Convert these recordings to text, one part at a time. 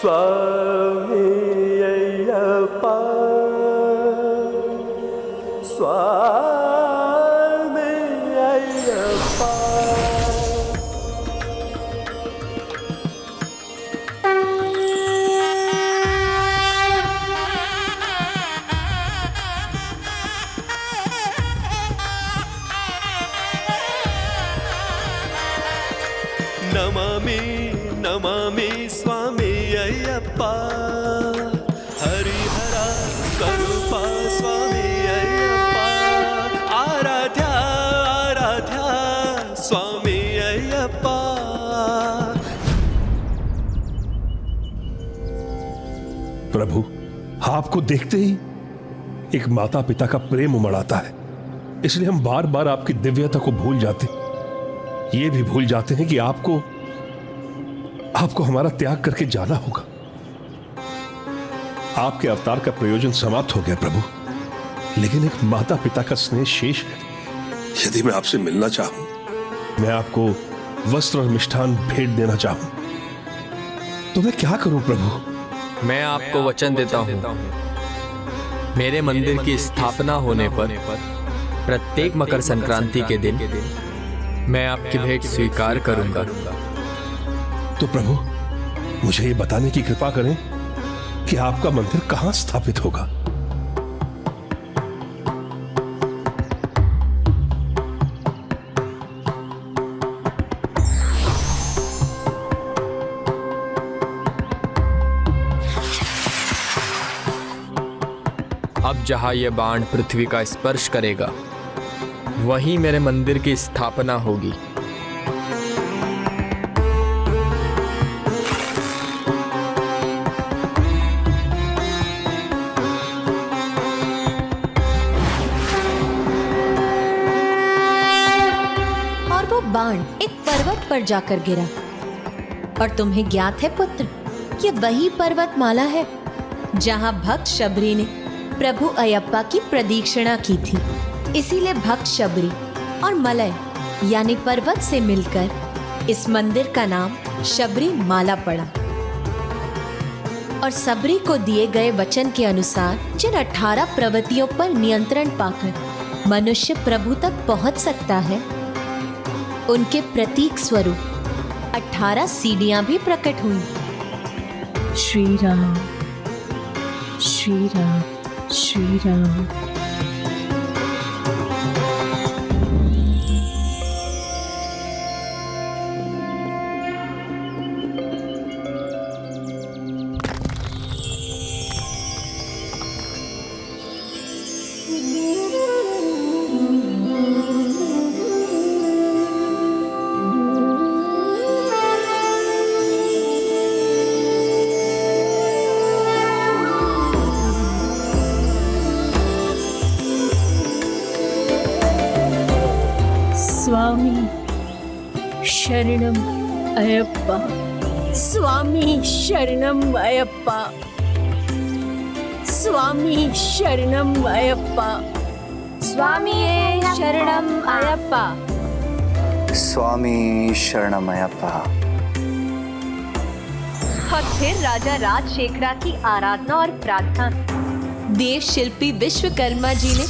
स्वामी अय्यप्पा स्वामी अय्यप्पा। नमामि नमामि स्वामी अय्यप्पा हरिहरा स्वरूपा स्वामी अय्यप्पा आराध्या आराध्या स्वामी अय्यप्पा। प्रभु, आपको देखते ही एक माता पिता का प्रेम उमड़ आता है, इसलिए हम बार बार आपकी दिव्यता को भूल जाते, ये भी भूल जाते हैं कि आपको हमारा त्याग करके जाना होगा। आपके अवतार का प्रयोजन समाप्त हो गया प्रभु, लेकिन एक माता पिता का स्नेह शेष है। यदि मैं आपसे मिलना चाहूं, मैं आपको वस्त्र और मिष्ठान भेंट देना चाहूं, तो मैं क्या करूं प्रभु? मैं आपको वचन देता हूं, मेरे मंदिर की स्थापना होने पर प्रत्येक मकर संक्रांति के दिन मैं आपकी भेंट स्वीकार करूंगा। तो प्रभु, मुझे ये बताने की कृपा करें कि आपका मंदिर कहां स्थापित होगा? अब जहां यह बाण पृथ्वी का स्पर्श करेगा, वहीं मेरे मंदिर की स्थापना होगी। और वो बाण एक पर्वत पर जाकर गिरा। और तुम्हें ज्ञात है पुत्र, ये वही पर्वतमाला है जहां भक्त शबरी ने प्रभु अयप्पा की प्रदक्षिणा की थी। इसीलिए भक्त शबरी और मलय यानी पर्वत से मिलकर इस मंदिर का नाम शबरी माला पड़ा। और सबरी को दिए गए वचन के अनुसार जिन 18 प्रवृत्तियों पर नियंत्रण पाकर मनुष्य प्रभु तक पहुंच सकता है, उनके प्रतीक स्वरूप 18 सीढ़ियां भी प्रकट हुई। श्री राम श्री राम श्री राम। स्वामी शरणम अयप्पा स्वामी शरणम अयप्पा स्वामी शरणम अयप्पा स्वामी शरणम अयप्पा स्वामी शरणम अयप्पा। और फिर राजा राजशेखरा की आराधना और प्रार्थना, देव शिल्पी विश्वकर्मा जी ने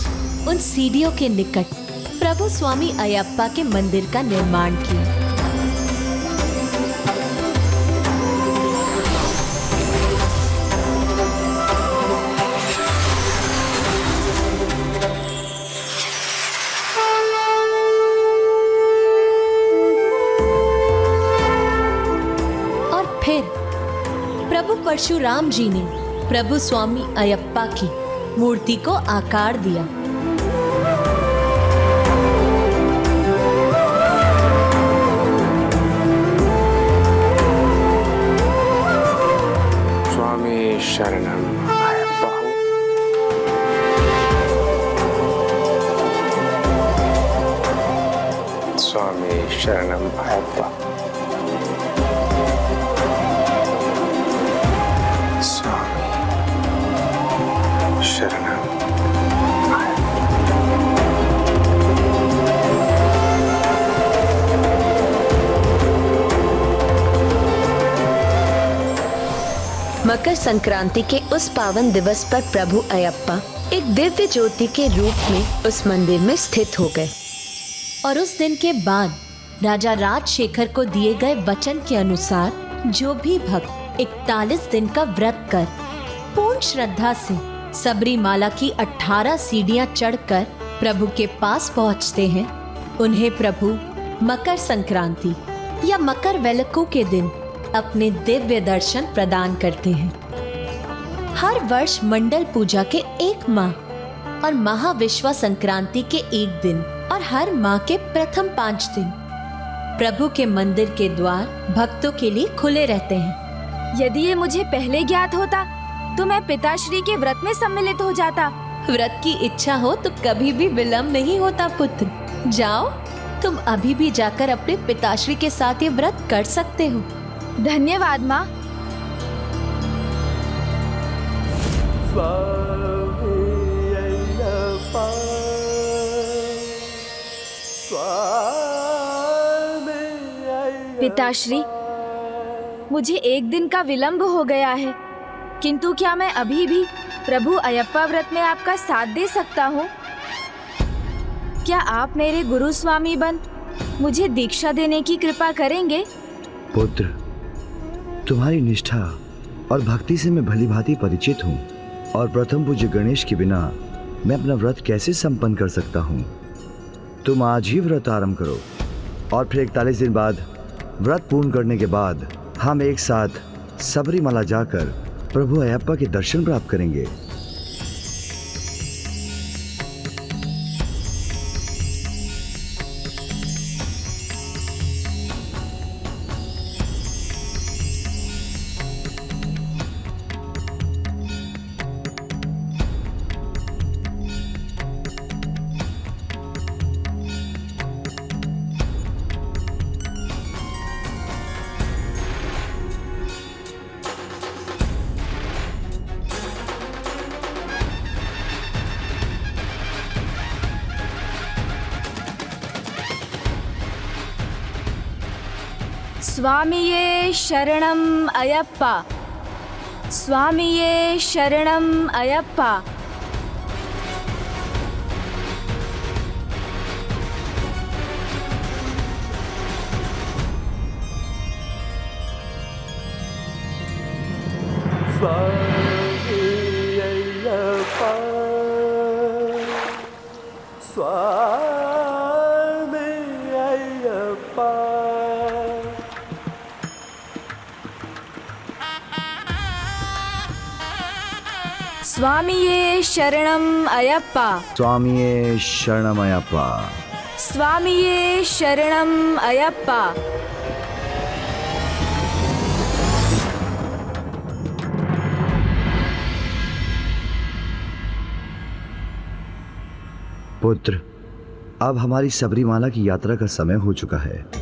उन सीढ़ियों के निकट प्रभु स्वामी अयप्पा के मंदिर का निर्माण किया। और फिर प्रभु परशुराम जी ने प्रभु स्वामी अयप्पा की मूर्ति को आकार दिया। शरणम अयप्पा। स्वामी शरणम अयप्पा। स्वामी शरणम मकर संक्रांति के उस पावन दिवस पर प्रभु अयप्पा एक दिव्य ज्योति के रूप में उस मंदिर में स्थित हो गए। और उस दिन के बाद राजा राजशेखर को दिए गए वचन के अनुसार जो भी भक्त 41 दिन का व्रत कर पूर्ण श्रद्धा से सबरीमाला की 18 सीढ़ियां चढ़कर प्रभु के पास पहुंचते हैं, उन्हें प्रभु मकर संक्रांति या मकर वेलक्कू के दिन अपने दिव्य दर्शन प्रदान करते हैं। हर वर्ष मंडल पूजा के 1 माह और महाविश्वा संक्रांति के 1 दिन और हर माह के प्रथम 5 दिन प्रभु के मंदिर के द्वार भक्तों के लिए खुले रहते हैं। यदि ये मुझे पहले ज्ञात होता तो मैं पिताश्री के व्रत में सम्मिलित हो जाता। व्रत की इच्छा हो तो कभी भी विलंब नहीं होता पुत्र। जाओ, तुम अभी भी जाकर अपने पिताश्री के साथ ये व्रत कर सकते हो। धन्यवाद माँ। पिताश्री, मुझे 1 दिन का विलंब हो गया है, किंतु क्या मैं अभी भी प्रभु अयप्पा व्रत में आपका साथ दे सकता हूँ? क्या आप मेरे गुरु स्वामी बन मुझे दीक्षा देने की कृपा करेंगे? पुत्र, तुम्हारी निष्ठा और भक्ति से मैं भली भांति परिचित हूँ और प्रथम पूज्य गणेश के बिना मैं अपना व्रत कैसे संपन्न कर सकता हूँ। तुम आज ही व्रत आरंभ करो और फिर 41 दिन बाद व्रत पूर्ण करने के बाद हम एक साथ सबरीमाला जाकर प्रभु अयप्पा के दर्शन प्राप्त करेंगे। स्वामिये शरणम अयप्पा, स्वामिये शरणम अयप्पा। स्वामिये शरणम अयप्पा, स्वामिये शरणम अयप्पा, स्वामिये शरणम अयप्पा। पुत्र, अब हमारी सबरीमाला की यात्रा का समय हो चुका है।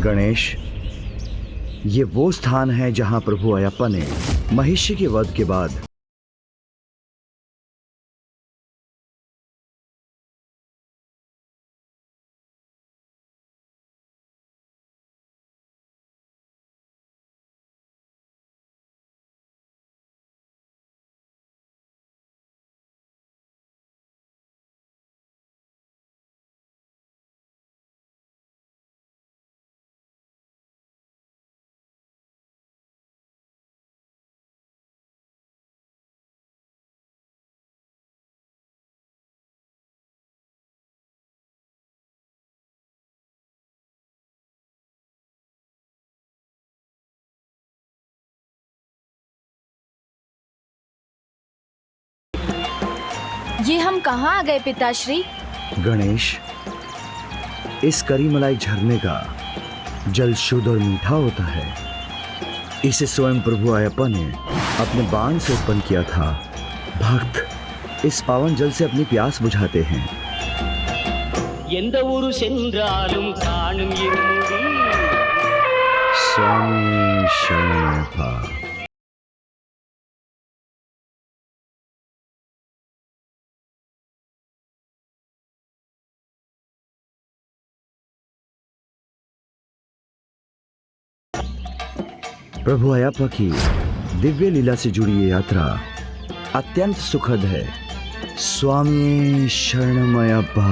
गणेश, ये वो स्थान है जहां प्रभु अयप्पा ने महिषी के वध के बाद ये हम कहाँ आ गए पिताश्री? गणेश, इस करी मलाई झरने का जल शुद्ध और मीठा होता है। इसे स्वयं प्रभु अयप्पा ने अपने बाण से उत्पन्न किया था। भक्त इस पावन जल से अपनी प्यास बुझाते हैं। எந்த ஊரு சென்றாலும் காணும் இருமுடி स्वामी शरणमयप्पा। प्रभु अयप्पा की दिव्य लीला से जुड़ी ये यात्रा अत्यंत सुखद है। स्वामी शरणमयप्पा,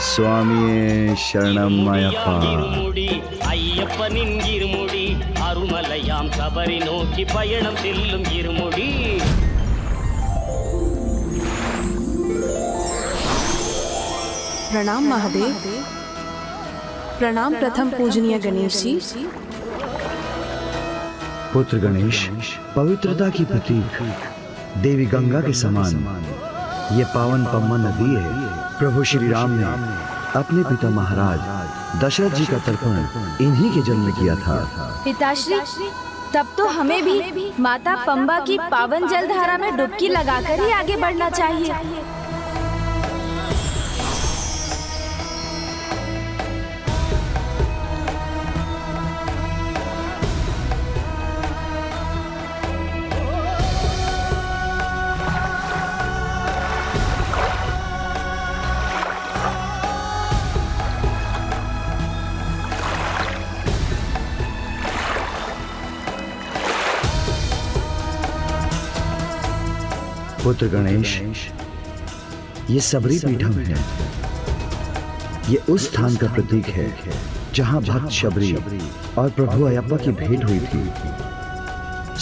स्वामी शरणमयप्पा। இருமுடி ஐயப்பனின் இருமுடி அருமலையாம் சபரி நோக்கி பயணம் செல்லும் இருமுடி प्रणाम महादेव। प्रणाम प्रथम पूजनीय गणेश जी। पुत्र गणेश, पवित्रता की प्रतीक देवी गंगा के समान ये पावन पम्मा नदी है। प्रभु श्री राम ने अपने पिता महाराज दशरथ जी का तर्पण इन्हीं के जल में किया था। पिताश्री, तब तो हमें भी माता पंबा की पावन जलधारा में डुबकी लगाकर ही आगे बढ़ना चाहिए। पुत्र गणेश, ये सबरी पीठम है। ये उस स्थान का प्रतीक है जहां भक्त शबरी और प्रभु अयप्पा की भेंट हुई थी।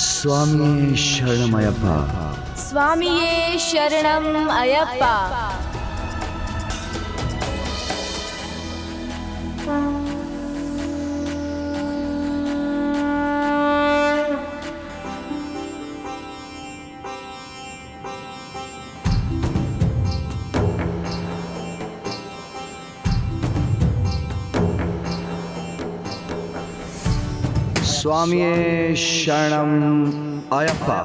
स्वामी शरणमयप्पा, स्वामी शरणम अयप्पा। स्वामी शरणम अयप्पा।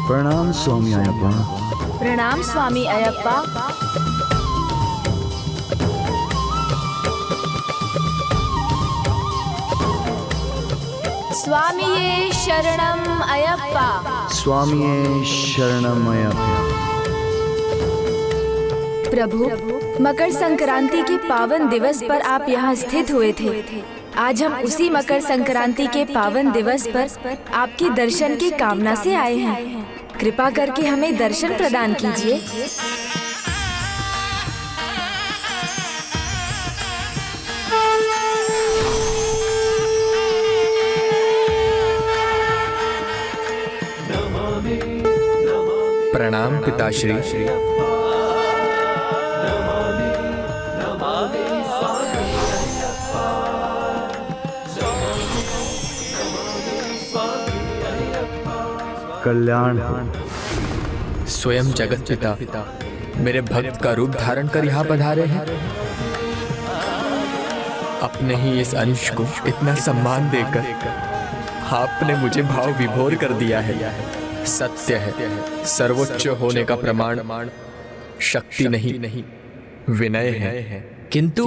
प्रणाम स्वामी अयप्पा। प्रणाम स्वामी अयप्पा। स्वामी शरणम अयप्पा। स्वामी शरणमयप्पा। प्रभु, मकर संक्रांति के पावन दिवस पर आप यहाँ स्थित हुए थे। आज हम उसी मकर संक्रांति के पावन दिवस पर आपके दर्शन की कामना से आए हैं। कृपा करके हमें दर्शन प्रदान कीजिए। प्रणाम पिताश्री। कल्याण हो। स्वयं जगत पिता मेरे भक्त का रूप धारण कर यहाँ पधारे हैं। अपने ही इस अंश को इतना सम्मान देकर आपने मुझे भाव विभोर कर दिया है। सत्य है, सर्वोच्च होने का प्रमाण शक्ति नहीं विनय है। किंतु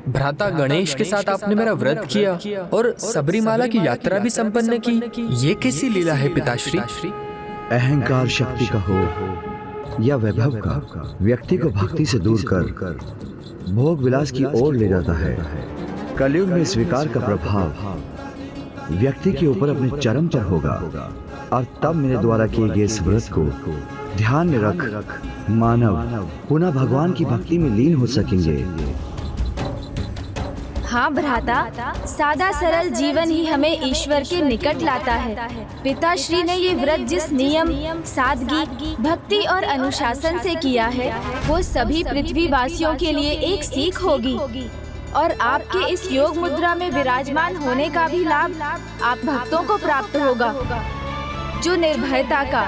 भ्राता गणेश के साथ आपने मेरा व्रत किया और सबरीमाला की यात्रा भी संपन्न की। ये कैसी लीला है पिताश्री? अहंकार शक्ति का हो या वैभव का, व्यक्ति को भक्ति से दूर कर भोग विलास की ओर ले जाता है। कलयुग में स्वीकार का प्रभाव व्यक्ति के ऊपर अपने चरम पर होगा और तब मेरे द्वारा किए गए इस व्रत को ध्यान में रख मानव पुनः भगवान की भक्ति में लीन हो सकेंगे। हाँ भ्राता, सादा सरल जीवन ही हमें ईश्वर के निकट लाता है। पिताश्री ने ये व्रत जिस नियम, सादगी, भक्ति और अनुशासन से किया है, वो सभी पृथ्वीवासियों के लिए एक सीख होगी। और आपके इस योग मुद्रा में विराजमान होने का भी लाभ आप भक्तों को प्राप्त होगा, जो निर्भयता का,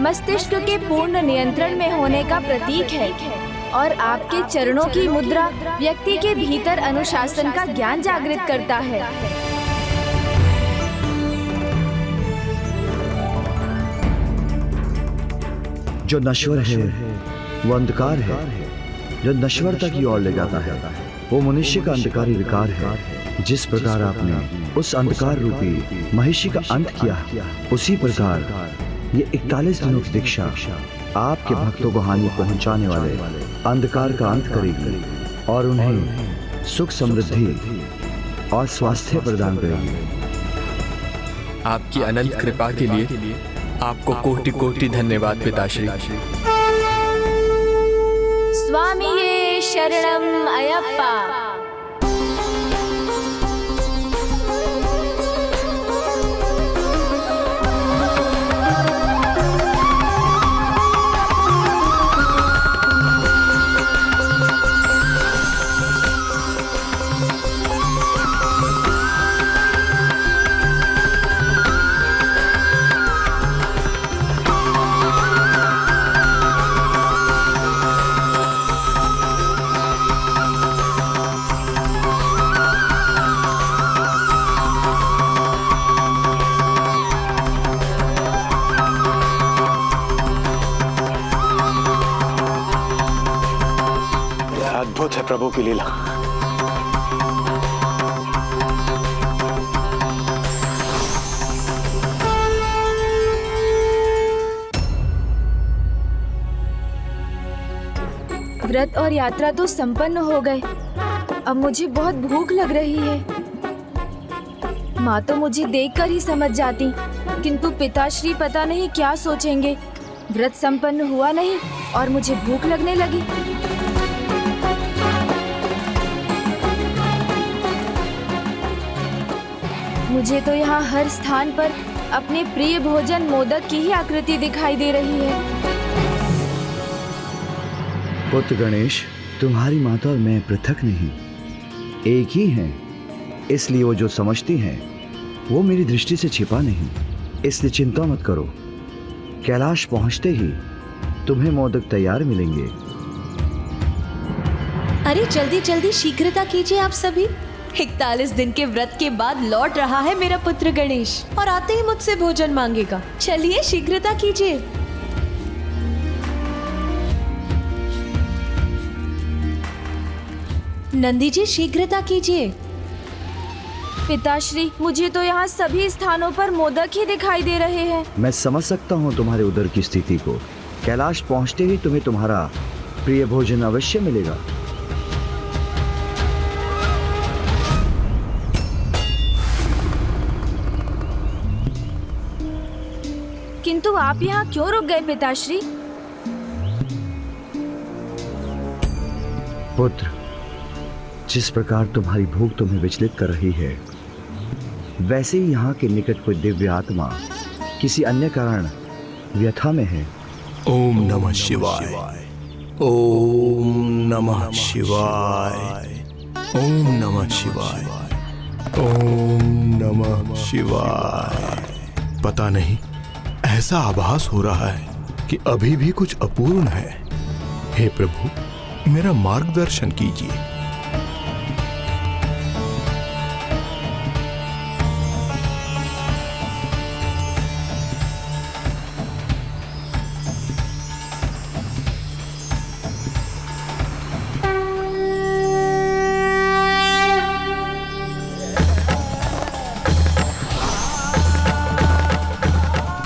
मस्तिष्क के पूर्ण नियंत्रण में होने का प्रतीक है। और आपके चरणों की मुद्रा व्यक्ति के भीतर अनुशासन का ज्ञान जागृत करता है। जो नश्वर है वो अंधकार है, जो नश्वरता की ओर ले जाता है वो मनुष्य का अंधकारी विकार है। जिस प्रकार आपने उस अंधकार रूपी महिषी का अंत किया, उसी प्रकार ये 41 दिनों की दीक्षा आपके भक्तों को हानि पहुंचाने वाले अंधकार का अंत करेगी और उन्हें सुख, समृद्धि और स्वास्थ्य प्रदान करेगी। आपकी अनंत कृपा के लिए आपको कोटि कोटि धन्यवाद पिताश्री। स्वामी शरणम अयप्पा। अद्भुत है प्रभु की लीला। व्रत और यात्रा तो संपन्न हो गए। अब मुझे बहुत भूख लग रही है। माँ तो मुझे देखकर ही समझ जाती, किंतु पिताश्री पता नहीं क्या सोचेंगे। व्रत संपन्न हुआ नहीं और मुझे भूख लगने लगी। मुझे तो यहाँ हर स्थान पर अपने प्रिय भोजन मोदक की ही आकृति दिखाई दे रही है। पुत्र गणेश, तुम्हारी माता और मैं पृथक नहीं, एक ही हैं। इसलिए वो जो समझती हैं वो मेरी दृष्टि से छिपा नहीं। इसलिए चिंता मत करो, कैलाश पहुंचते ही तुम्हें मोदक तैयार मिलेंगे। अरे जल्दी जल्दी शीघ्रता कीजिए आप सभी। 41 दिन के व्रत के बाद लौट रहा है मेरा पुत्र गणेश और आते ही मुझसे भोजन मांगेगा। चलिए शीघ्रता कीजिए। नंदी जी शीघ्रता कीजिए। पिताश्री, मुझे तो यहाँ सभी स्थानों पर मोदक ही दिखाई दे रहे हैं। मैं समझ सकता हूँ तुम्हारे उदर की स्थिति को। कैलाश पहुंचते ही तुम्हें तुम्हारा प्रिय भोजन अवश्य मिलेगा। किंतु आप यहाँ क्यों रुक गए पिताश्री? पुत्र, जिस प्रकार तुम्हारी भूख तुम्हें विचलित कर रही है, वैसे ही यहाँ के निकट कोई दिव्य आत्मा किसी अन्य कारण व्यथा में है। ओम नमः शिवाय, ओम नमः शिवाय, ओम नमः शिवाय, ओम नमः शिवाय। पता नहीं, ऐसा आभास हो रहा है कि अभी भी कुछ अपूर्ण है। हे प्रभु, मेरा मार्गदर्शन कीजिए।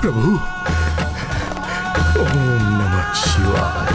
प्रभु, ओम नमः शिवाय।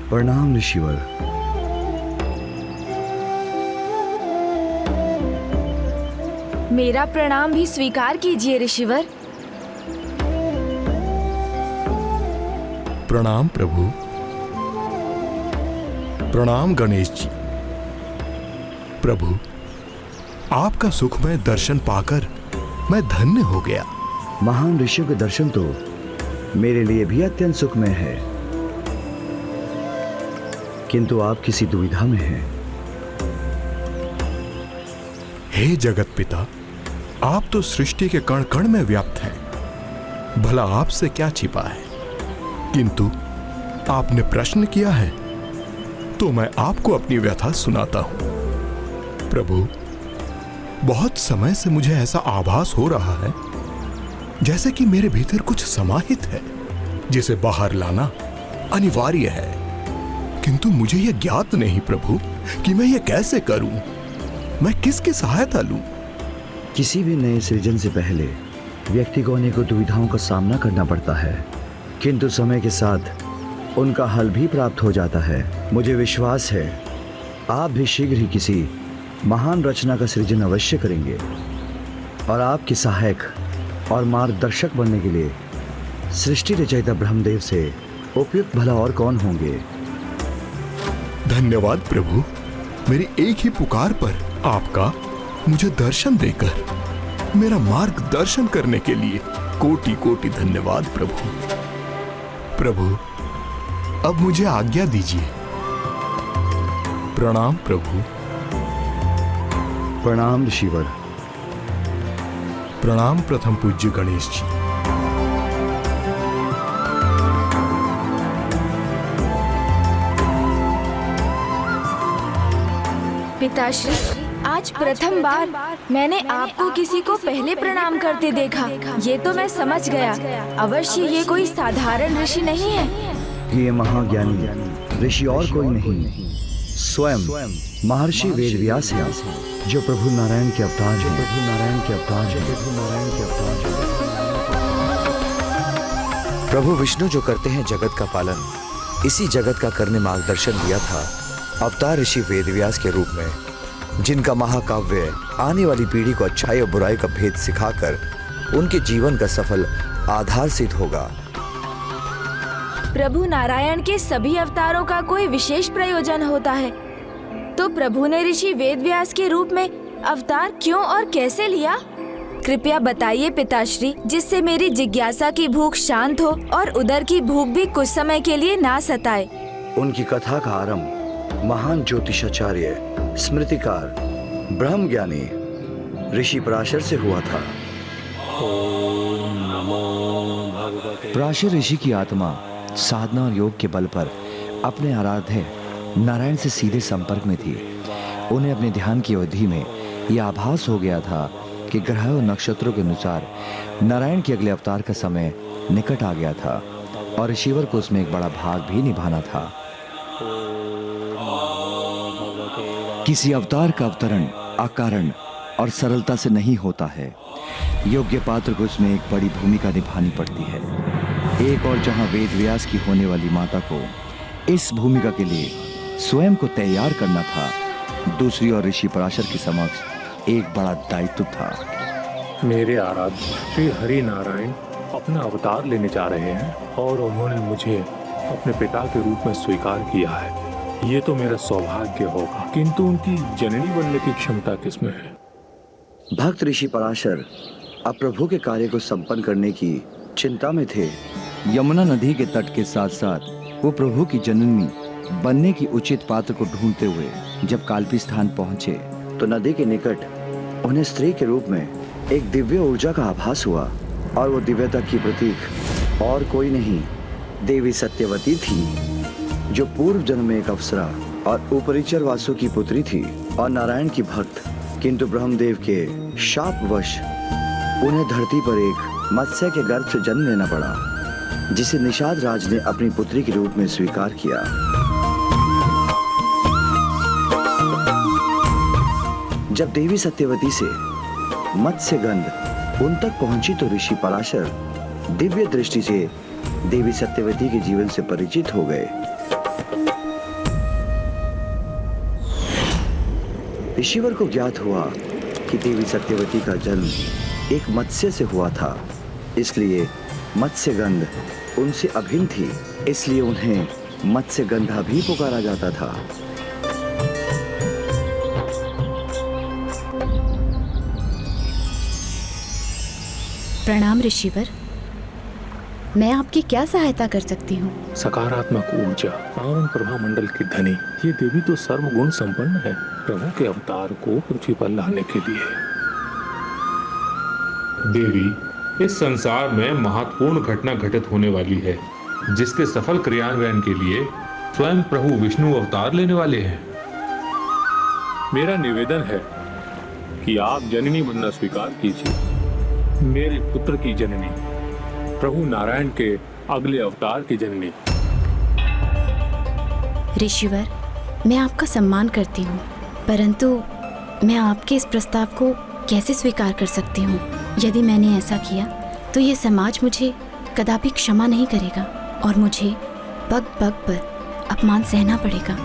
प्रणाम ऋषिवर। मेरा प्रणाम भी स्वीकार कीजिए ऋषिवर। प्रणाम प्रभु। प्रणाम गणेश जी। प्रभु, आपका सुखमय दर्शन पाकर मैं धन्य हो गया। महान ऋषियों के दर्शन तो मेरे लिए भी अत्यंत सुखमय है, किंतु आप किसी दुविधा में हैं। हे जगत पिता, आप तो सृष्टि के कण कण में व्याप्त हैं। भला आपसे क्या छिपा है, किंतु आपने प्रश्न किया है तो मैं आपको अपनी व्यथा सुनाता हूं। प्रभु, बहुत समय से मुझे ऐसा आभास हो रहा है जैसे कि मेरे भीतर कुछ समाहित है जिसे बाहर लाना अनिवार्य है, किंतु मुझे यह ज्ञात नहीं प्रभु कि मैं यह कैसे करूं। मैं किसकी सहायता लूं? किसी भी नए सृजन से पहले व्यक्ति को अनेकों दुविधाओं का सामना करना पड़ता है, किंतु समय के साथ उनका हल भी प्राप्त हो जाता है। मुझे विश्वास है आप भी शीघ्र ही किसी महान रचना का सृजन अवश्य करेंगे, और आपके सहायक और मार्गदर्शक बनने के लिए सृष्टि रचयिता ब्रह्मदेव से उपयुक्त भला और कौन होंगे। धन्यवाद प्रभु, मेरी एक ही पुकार पर आपका मुझे दर्शन देकर मेरा मार्गदर्शन करने के लिए कोटि कोटि धन्यवाद प्रभु। प्रभु, अब मुझे आज्ञा दीजिए। प्रणाम प्रभु। प्रणाम ऋषिवर। प्रणाम प्रथम पूज्य गणेश जी। पिताश्री, आज प्रथम बार मैंने आपको किसी को पहले प्रणाम करते देखा। ये तो मैं समझ गया, अवश्य ये कोई साधारण ऋषि नहीं है। ये महाज्ञानी ऋषि और कोई नहीं, स्वयं महर्षि वेदव्यास हैं, जो प्रभु नारायण के अवतार हैं। प्रभु नारायण के अवतार हैं। प्रभु नारायण के अवतार हैं। प्रभु विष्णु जो करते हैं जगत का पालन, इसी जगत का करने मार्गदर्शन दिया था अवतार ऋषि वेदव्यास के रूप में, जिनका महाकाव्य आने वाली पीढ़ी को अच्छाई और बुराई का भेद सिखाकर उनके जीवन का सफल आधार सिद्ध होगा। प्रभु नारायण के सभी अवतारों का कोई विशेष प्रयोजन होता है, तो प्रभु ने ऋषि वेदव्यास के रूप में अवतार क्यों और कैसे लिया? कृपया बताइए पिताश्री, जिससे मेरी जिज्ञासा की भूख शांत हो और उदर की भूख भी कुछ समय के लिए ना सताए। उनकी कथा का आरंभ महान ज्योतिषाचार्य, स्मृतिकार, ब्रह्मज्ञानी ऋषि पराशर से हुआ था। पराशर ऋषि की आत्मा साधना और योग के बल पर अपने आराध्य नारायण से सीधे संपर्क में थी। उन्हें अपने ध्यान की अवधि में यह आभास हो गया था कि ग्रह और नक्षत्रों के अनुसार नारायण के अगले अवतार का समय निकट आ गया था, और ऋषिवर को उसमें एक बड़ा भाग भी निभाना था। किसी अवतार का अवतरण अकारण और सरलता से नहीं होता है। योग्य पात्र को उसमें एक बड़ी भूमिका निभानी पड़ती है। एक और जहां वेदव्यास की होने वाली माता को इस भूमिका के लिए स्वयं को तैयार करना था, दूसरी ओर ऋषि पराशर के समक्ष एक बड़ा दायित्व था। मेरे आराध्य श्री हरि नारायण अपना अवतार लेने जा रहे हैं, और उन्होंने मुझे अपने पिता के रूप में स्वीकार किया है। ये तो मेरा सौभाग्य होगा, किंतु उनकी जननी बनने की क्षमता किसमें है? भक्त ऋषि पराशर अब प्रभु के कार्य को संपन्न करने की चिंता में थे। यमुना नदी के तट के साथ साथ वो प्रभु की जननी बनने की उचित पात्र को ढूंढते हुए जब काल्पी स्थान पहुंचे, तो नदी के निकट उन्हें स्त्री के रूप में एक दिव्य ऊर्जा का आभास हुआ, और वो दिव्यता की प्रतीक और कोई नहीं, देवी सत्यवती थी, जो पूर्व जन्म में एक अप्सरा और उपरिचर वासु की पुत्री थी और नारायण की भक्त, किंतु ब्रह्मदेव के शापवश उन्हें धरती पर एक मत्स्य के गर्भ से जन्म लेना पड़ा, जिसे निषाद राज ने अपनी पुत्री के रूप में स्वीकार किया। जब देवी सत्यवती से मत्स्य गंध उन तक पहुंची तो ऋषि पराशर दिव्य दृष्टि से देवी सत्यवती के जीवन से परिचित हो गए। ऋषिवर को ज्ञात हुआ कि देवी सत्यवती का जन्म एक मत्स्य से हुआ था, इसलिए मत्स्य गंध उनसे अभिन्न थी, इसलिए उन्हें मत्स्य गंधा भी पुकारा जाता था। प्रणाम ऋषिवर, मैं आपकी क्या सहायता कर सकती हूँ? सकारात्मक ऊर्जा, पावन प्रभा मंडल की धनी, ये देवी तो सर्वगुण संपन्न है। प्रभु के अवतार को पृथ्वी पर लाने के लिए। देवी, इस संसार में महत्वपूर्ण घटना घटित होने वाली है, जिसके सफल क्रियान्वयन के लिए स्वयं प्रभु विष्णु अवतार लेने वाले हैं। मेरा निवेदन है कि आप जननी बनना स्वीकार कीजिए, मेरे पुत्र की जननी, प्रभु नारायण के अगले अवतार की जननी। ऋषिवर, मैं आपका सम्मान करती हूँ, परंतु मैं आपके इस प्रस्ताव को कैसे स्वीकार कर सकती हूँ? यदि मैंने ऐसा किया तो ये समाज मुझे कदापि क्षमा नहीं करेगा और मुझे पग पग पर अपमान सहना पड़ेगा।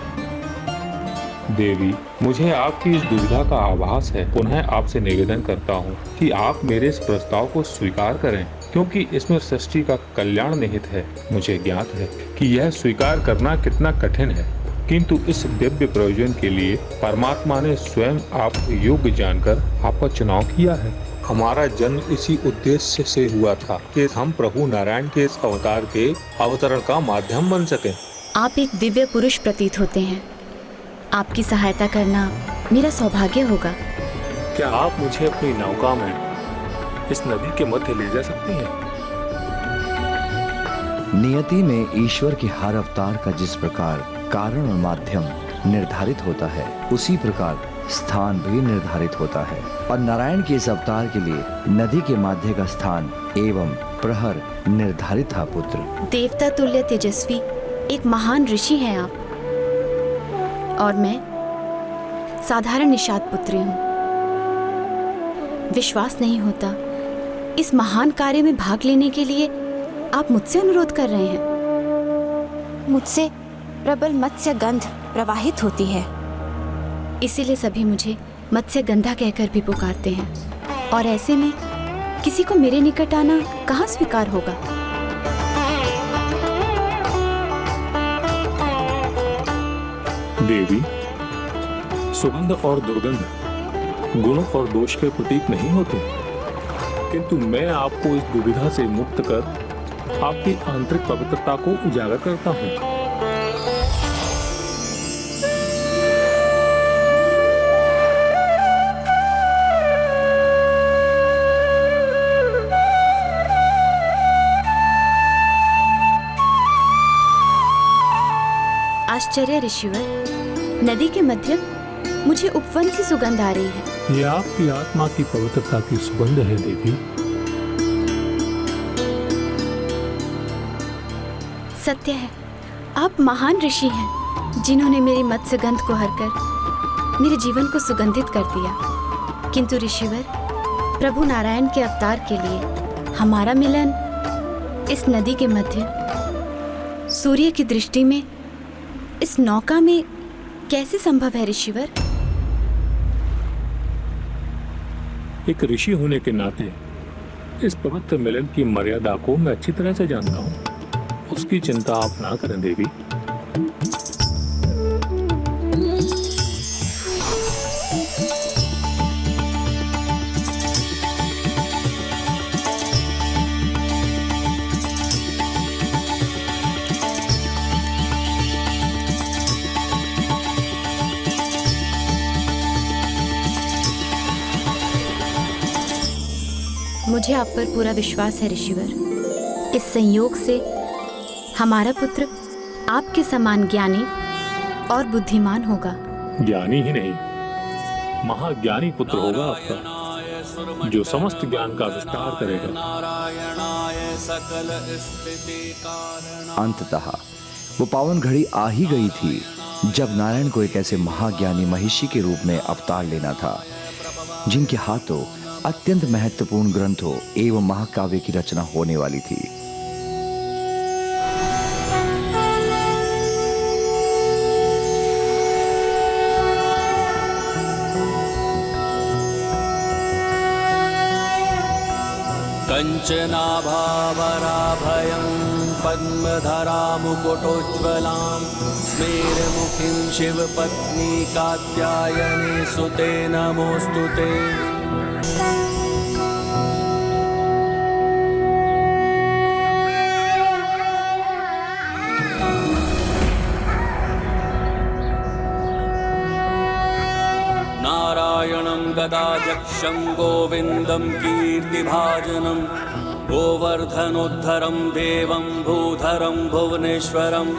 देवी, मुझे आपकी इस दुविधा का आभास है। पुनः आपसे निवेदन करता हूँ कि आप मेरे इस प्रस्ताव को स्वीकार करें, क्योंकि इसमें सृष्टि का कल्याण निहित है। मुझे ज्ञात है कि यह स्वीकार करना कितना कठिन है, किंतु इस दिव्य प्रयोजन के लिए परमात्मा ने स्वयं आप योग्य जानकर आपका चुनाव किया है। हमारा जन्म इसी उद्देश्य से हुआ था कि हम प्रभु नारायण के इस अवतार के अवतरण का माध्यम बन सकें। आप एक दिव्य पुरुष प्रतीत होते हैं, आपकी सहायता करना मेरा सौभाग्य होगा। क्या आप मुझे अपनी नौका में इस नदी के मध्य ले जा सकती हैं? नियति में ईश्वर के हर अवतार का जिस प्रकार कारण और माध्यम निर्धारित होता है, उसी प्रकार स्थान भी निर्धारित होता है, और नारायण के इस अवतार के लिए नदी के माध्य का स्थान एवं प्रहर निर्धारित था। पुत्र, देवता तुल्य तेजस्वी एक महान ऋषि हैं आप, और मैं साधारण निषाद पुत्री हूँ। विश्वास नहीं होता, इस महान कार्य में भाग लेने के लिए आप मुझसे अनुरोध कर रहे हैं। मुझसे प्रबल मत्स्य गंध प्रवाहित होती है, इसीलिए सभी मुझे मत्स्य गंधा कहकर भी पुकारते हैं, और ऐसे में किसी को मेरे निकट आना कहाँ स्वीकार होगा? देवी, सुगंध और दुर्गंध गुणों और दोष के प्रतीक नहीं होते, किंतु मैं आपको इस दुविधा से मुक्त कर आपकी आंतरिक पवित्रता को उजागर करता हूँ। आश्चर्य ऋषिवर, नदी के मध्य मुझे उपवन से सुगंध आ रही है। ये आपकी आत्मा की पवित्रता की सुगंध है देवी। सत्य है, आप महान ऋषि हैं, जिन्होंने मेरी मत्स्य गंध को हरकर मेरे जीवन को सुगंधित कर दिया। किंतु ऋषिवर, प्रभु नारायण के अवतार के लिए हमारा मिलन इस नदी के मध्य सूर्य की दृष्टि में इस नौका में कैसे संभव है ऋषिवर? एक ऋषि होने के नाते इस पवित्र मिलन की मर्यादा को मैं अच्छी तरह से जानता हूँ। उसकी चिंता आप ना करें देवी। मुझे आप पर पूरा विश्वास है ऋषिवर। इस संयोग से हमारा पुत्र आपके समान ज्ञानी और बुद्धिमान होगा। ज्ञानी ही नहीं, महाज्ञानी पुत्र होगा आपका। जो समस्त ज्ञान का विस्तार करेगा। अंततः वो पावन घड़ी आ ही गई थी जब नारायण को एक ऐसे महाज्ञानी महिषी के रूप में अवतार लेना था जिनके हाथों अत्यंत महत्वपूर्ण ग्रंथों एवं महाकाव्य की रचना होने वाली थी। कञ्चनाभावराभयं पद्मधरामुकुटोज्ज्वलां स्मेरमुखीं शिवपत्नी कात्यायनी सुते नमोऽस्तु ते। नारायणं गदाध्यक्षं गोविन्दं कीर्तिभाजनं गोवर्धनोद्धरं देवं भूधरं भुवनेश्वरम्।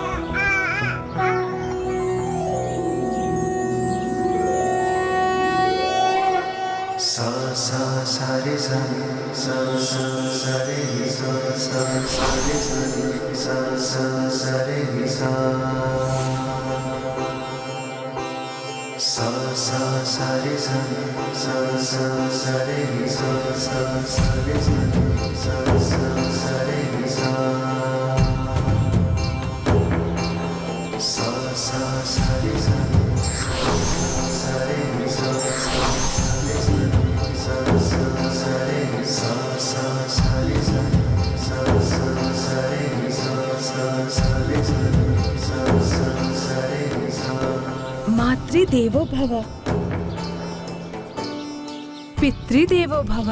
सा सा सा रे सा सा सा सा रे सा सा सा रे सा सा सा रे सा सा सा सा रे सा सा सा सा रे सा सा सा रे सा सा सा रे सा सा सा सा रे सा सा रे सा मातृदेवो भव, पितृदेवो भव।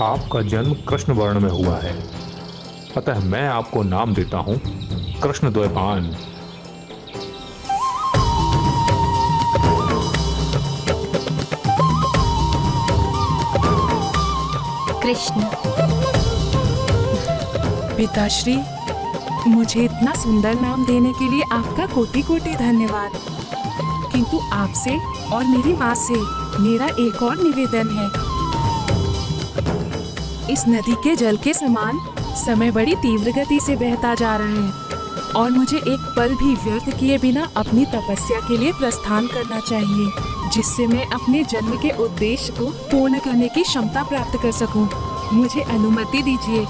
आपका जन्म कृष्ण वर्ण में हुआ है, अतः मैं आपको नाम देता हूँ कृष्ण द्वैपायन। कृष्ण। पिताश्री, मुझे इतना सुंदर नाम देने के लिए आपका कोटि कोटि धन्यवाद। किंतु आपसे और मेरी माँ से मेरा एक और निवेदन है। इस नदी के जल के समान समय बड़ी तीव्र गति से बहता जा रहा है और मुझे एक पल भी व्यर्थ किए बिना अपनी तपस्या के लिए प्रस्थान करना चाहिए, जिससे मैं अपने जन्म के उद्देश्य को पूर्ण करने की क्षमता प्राप्त कर सकूं। मुझे अनुमति दीजिए।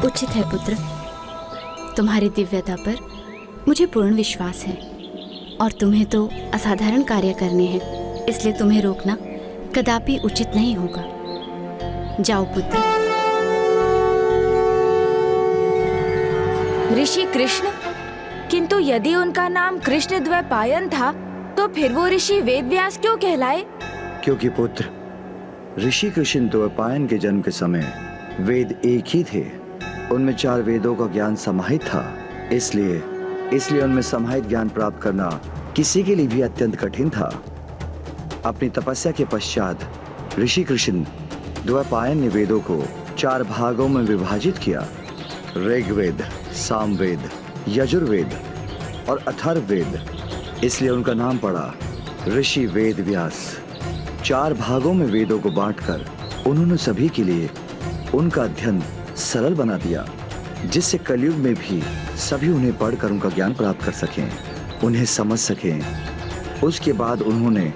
उचित है पुत्र, तुम्हारी दिव्यता पर मुझे पूर्ण विश्वास है और तुम्हें तो असाधारण कार्य करने हैं, इसलिए तुम्हें रोकना कदापि उचित नहीं होगा। जाओ पुत्र। ऋषि कृष्ण? किंतु यदि उनका नाम कृष्ण द्वैपायन था तो फिर वो ऋषि वेदव्यास क्यों कहलाए? क्योंकि पुत्र, ऋषि कृष्ण द्वैपायन के जन्म के समय वेद एक ही थे। उनमें 4 वेदों का ज्ञान समाहित था, इसलिए उनमें समाहित ज्ञान प्राप्त करना किसी के लिए भी अत्यंत कठिन था। अपनी तपस्या के पश्चात ऋषि कृष्ण द्वैपायन ने वेदों को 4 भागों में विभाजित किया: ऋग्वेद, सामवेद, यजुर्वेद और अथर्ववेद। इसलिए उनका नाम पड़ा ऋषि वेदव्यास। 4 भागों में वेदों को बांटकर उन्होंने सभी के लिए उनका अध्ययन सरल बना दिया, जिससे कलयुग में भी सभी उन्हें पढ़कर उनका ज्ञान प्राप्त कर सकें, उन्हें समझ सकें। उसके बाद उन्होंने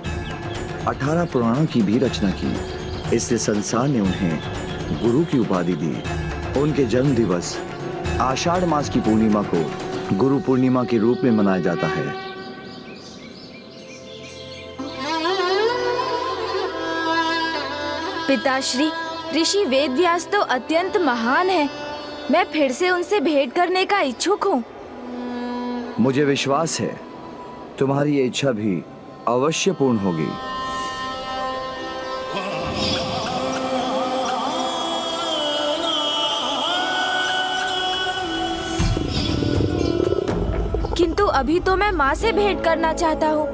18 पुराणों की भी रचना की, इसलिए संसार ने उन्हें गुरु की उपाधि दी। उनके जन्म दिवस आषाढ़ मास की पूर्णिमा को गुरु पूर्णिमा के रूप में मनाया जाता है। पिताश्री, ऋषि वेदव्यास तो अत्यंत महान है। मैं फिर से उनसे भेंट करने का इच्छुक हूँ। मुझे विश्वास है तुम्हारी ये इच्छा भी अवश्य पूर्ण होगी। किंतु अभी तो मैं माँ से भेंट करना चाहता हूँ,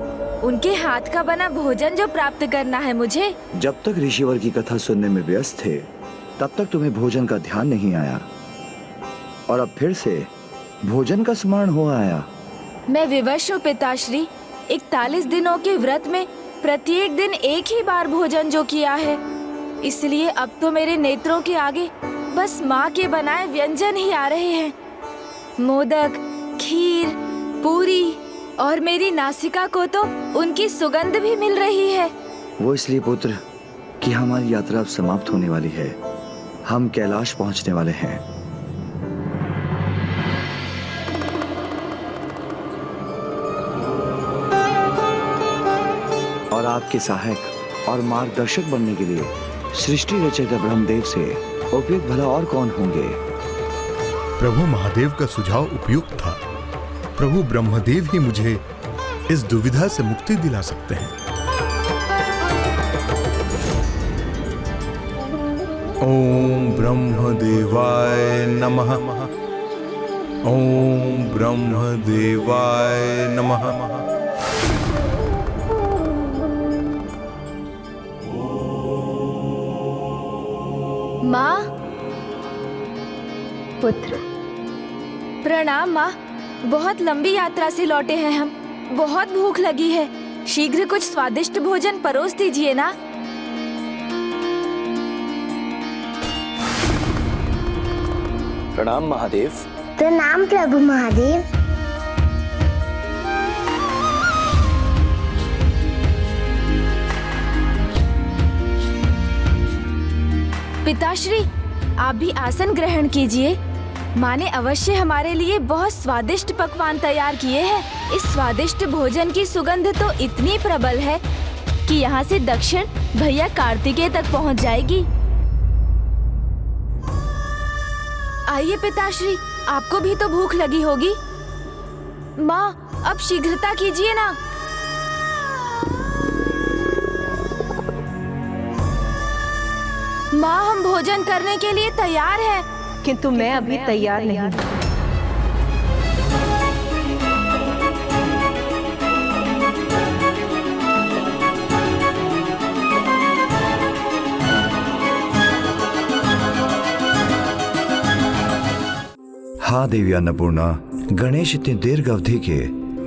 उनके हाथ का बना भोजन जो प्राप्त करना है मुझे। जब तक ऋषिवर की कथा सुनने में व्यस्त थे, तब तक तुम्हें भोजन का ध्यान नहीं आया, और अब फिर से भोजन का स्मरण हो आया। मैं विवश हूँ पिताश्री। 41 दिनों के व्रत में प्रत्येक दिन एक ही बार भोजन जो किया है, इसलिए अब तो मेरे नेत्रों के आगे बस माँ के बनाए व्यंजन ही आ रहे हैं। मोदक, खीर, पूरी और मेरी नासिका को तो उनकी सुगंध भी मिल रही है। वो इसलिए पुत्र कि हमारी यात्रा अब समाप्त होने वाली है। हम कैलाश पहुंचने वाले हैं। और आपके सहायक और मार्गदर्शक बनने के लिए सृष्टि रचयिता ब्रह्मदेव से उपयुक्त भला और कौन होंगे? प्रभु महादेव का सुझाव उपयुक्त था। प्रभु ब्रह्मदेव ही मुझे इस दुविधा से मुक्ति दिला सकते हैं। ओम ब्रह्मदेवाय नमः। ओम ब्रह्मदेवाय नमः। माँ। पुत्र। प्रणाम माँ। बहुत लंबी यात्रा से लौटे हैं हम। बहुत भूख लगी है। शीघ्र कुछ स्वादिष्ट भोजन परोस दीजिए ना। प्रणाम महादेव। प्रणाम प्रभु महादेव। पिताश्री, आप भी आसन ग्रहण कीजिए। माँ ने अवश्य हमारे लिए बहुत स्वादिष्ट पकवान तैयार किए हैं। इस स्वादिष्ट भोजन की सुगंध तो इतनी प्रबल है कि यहाँ से दक्षिण भैया कार्तिकेय तक पहुँच जाएगी। आइए पिताश्री, आपको भी तो भूख लगी होगी। माँ, अब शीघ्रता कीजिए ना। माँ, हम भोजन करने के लिए तैयार हैं। किंतु मैं अभी तैयार नहीं हूँ। हाँ देवी अन्नपूर्णा, गणेश इतनी दीर्घ अवधि के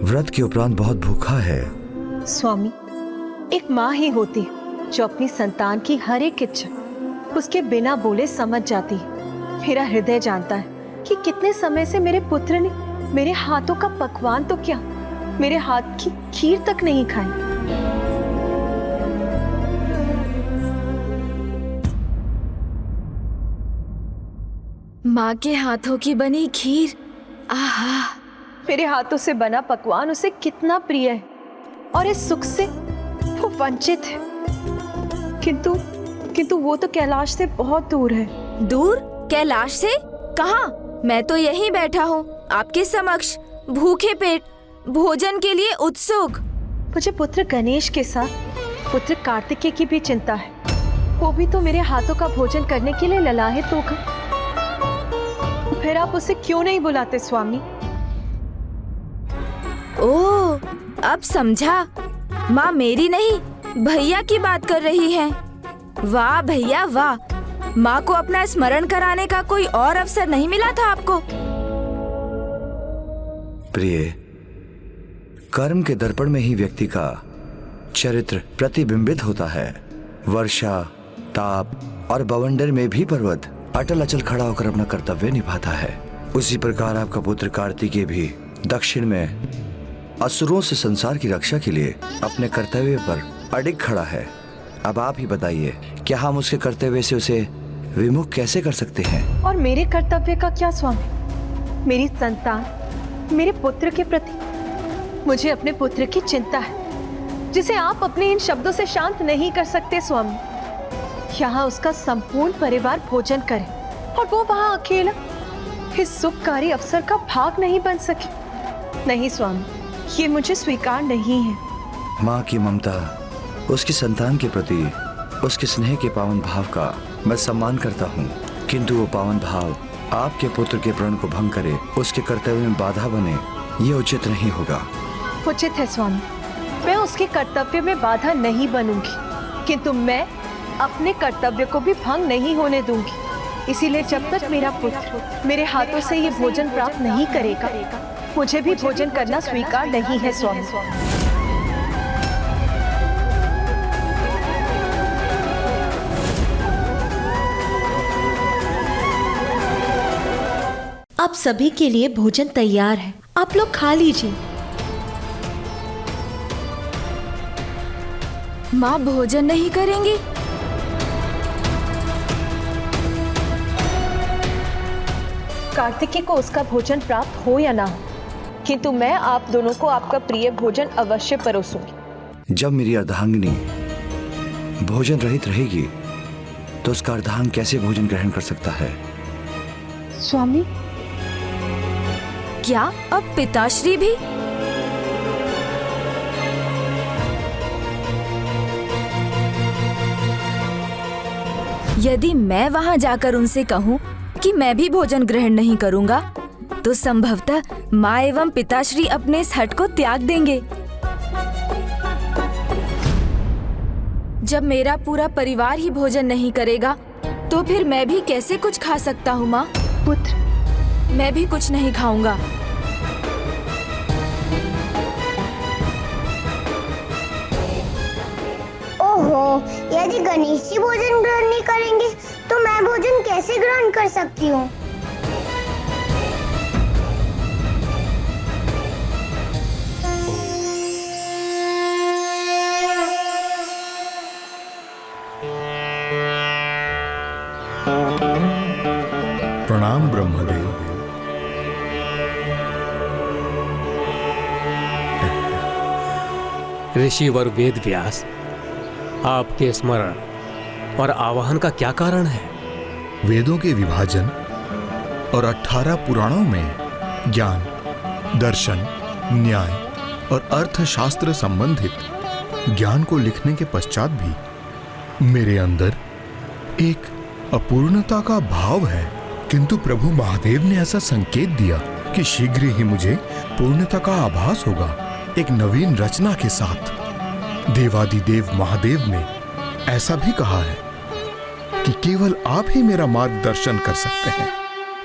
व्रत के उपरांत बहुत भूखा है। स्वामी, एक माँ ही होती जो अपनी संतान की हर एक इच्छा उसके बिना बोले समझ जाती है। मेरा हृदय जानता है कि कितने समय से मेरे पुत्र ने मेरे हाथों का पकवान तो क्या, मेरे हाथ की खीर तक नहीं खाई। माँ के हाथों की बनी खीर, आहा! मेरे हाथों से बना पकवान उसे कितना प्रिय है और इस सुख से वो वंचित है। किंतु वो तो कैलाश से बहुत दूर है। दूर? कैलाश से? कहाँ? मैं तो यहीं बैठा हूँ आपके समक्ष, भूखे पेट, भोजन के लिए उत्सुक। मुझे पुत्र गणेश के साथ पुत्र कार्तिकेय की भी चिंता है। वो भी तो मेरे हाथों का भोजन करने के लिए ललाहित होगा। फिर आप उसे क्यों नहीं बुलाते स्वामी? ओह, अब समझा। माँ मेरी नहीं, भैया की बात कर रही हैं। वाह भैया वाह, माँ को अपना स्मरण कराने का कोई और अवसर नहीं मिला था आपको। प्रिय, कर्म के दर्पण में ही व्यक्ति का चरित्र प्रतिबिंबित होता है। वर्षा, ताप और बवंडर में भी पर्वत अटल अचल खड़ा होकर अपना कर्तव्य निभाता है। उसी प्रकार आपका पुत्र कार्तिकेय भी दक्षिण में असुरों से संसार की रक्षा के लिए अपने कर्तव्य पर अडिग खड़ा है। अब आप ही बताइए, क्या हम उसके कर्तव्य से उसे विमुख कैसे कर सकते हैं? और मेरे कर्तव्य का क्या स्वामी? मेरी संतान, मेरे पुत्र के प्रति मुझे अपने पुत्र की चिंता है, जिसे आप अपने इन शब्दों से शांत नहीं कर सकते स्वामी। यहाँ उसका संपूर्ण परिवार भोजन करे और वो वहाँ अकेला इस सुखकारी अवसर का भाग नहीं बन सके। नहीं स्वामी, ये मुझे स्वीकार नहीं है। माँ की ममता, उसकी संतान के प्रति उसके स्नेह के पावन भाव का मैं सम्मान करता हूँ, किंतु वो पावन भाव आपके पुत्र के प्रण को भंग करे, उसके कर्तव्य में बाधा बने, ये उचित नहीं होगा। उचित है स्वामी, मैं उसके कर्तव्य में बाधा नहीं बनूंगी, किंतु मैं अपने कर्तव्य को भी भंग नहीं होने दूंगी। इसीलिए जब तक मेरा पुत्र मेरे हाथों से ये भोजन प्राप्त नहीं करेगा, मुझे भी भोजन करना स्वीकार नहीं है स्वामी। आप सभी के लिए भोजन तैयार है, आप लोग खा लीजिए। माँ भोजन नहीं करेंगी? कार्तिकी को उसका भोजन प्राप्त हो या ना हो, किंतु मैं आप दोनों को आपका प्रिय भोजन अवश्य परोसूंगी। जब मेरी अर्धांगिनी भोजन रहित रहेगी तो उसका अर्धांग कैसे भोजन ग्रहण कर सकता है? स्वामी, क्या अब पिताश्री भी? यदि मैं वहां जाकर उनसे कहूं कि मैं भी भोजन ग्रहण नहीं करूंगा, तो संभवतः माँ एवं पिताश्री अपने इस हट को त्याग देंगे। जब मेरा पूरा परिवार ही भोजन नहीं करेगा, तो फिर मैं भी कैसे कुछ खा सकता हूँ माँ? पुत्र, मैं भी कुछ नहीं खाऊंगा। ओहो, यदि गणेश जी भोजन ग्रहण नहीं करेंगे तो मैं भोजन कैसे ग्रहण कर सकती हूँ? प्रणाम ब्रह्मदेव। ऋषिवर वेद व्यास, आपके स्मरण और आवाहन का क्या कारण है? वेदों के विभाजन और 18 पुराणों में ज्ञान, दर्शन, न्याय और अर्थशास्त्र संबंधित ज्ञान को लिखने के पश्चात भी मेरे अंदर एक अपूर्णता का भाव है, किंतु प्रभु महादेव ने ऐसा संकेत दिया कि शीघ्र ही मुझे पूर्णता का आभास होगा, एक नवीन रचना के साथ। देवादिदेव महादेव ने ऐसा भी कहा है कि केवल आप ही मेरा मार्गदर्शन कर सकते हैं।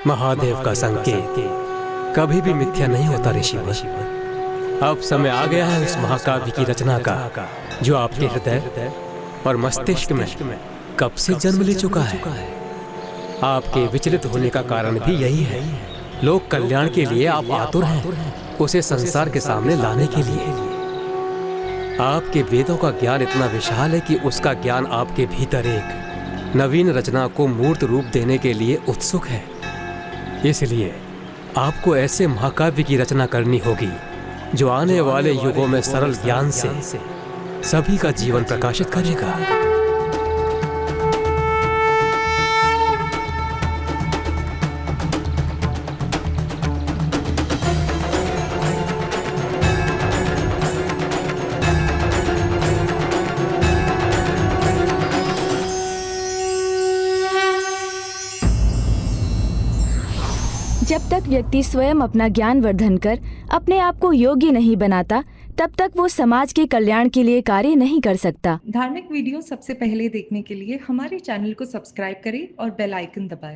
महादेव का संकेत कभी भी मिथ्या नहीं होता ऋषिवर। अब समय आ गया है उस महाकाव्य की रचना का, जो आपके हृदय और मस्तिष्क में कब से जन्म ले चुका है। आपके विचलित होने का कारण भी यही है। लोक कल्याण के लिए आप आतुर हैं, उसे संसार के सामने लाने के लिए। आपके वेदों का ज्ञान इतना विशाल है कि उसका ज्ञान आपके भीतर एक नवीन रचना को मूर्त रूप देने के लिए उत्सुक है। इसलिए आपको ऐसे महाकाव्य की रचना करनी होगी जो आने वाले युगों में सरल ज्ञान से सभी का जीवन प्रकाशित करेगा। जब तक व्यक्ति स्वयं अपना ज्ञान वर्धन कर अपने आप को योग्य नहीं बनाता, तब तक वो समाज के कल्याण के लिए कार्य नहीं कर सकता। धार्मिक वीडियो सबसे पहले देखने के लिए हमारे चैनल को सब्सक्राइब करें और बेल आइकन दबाएं।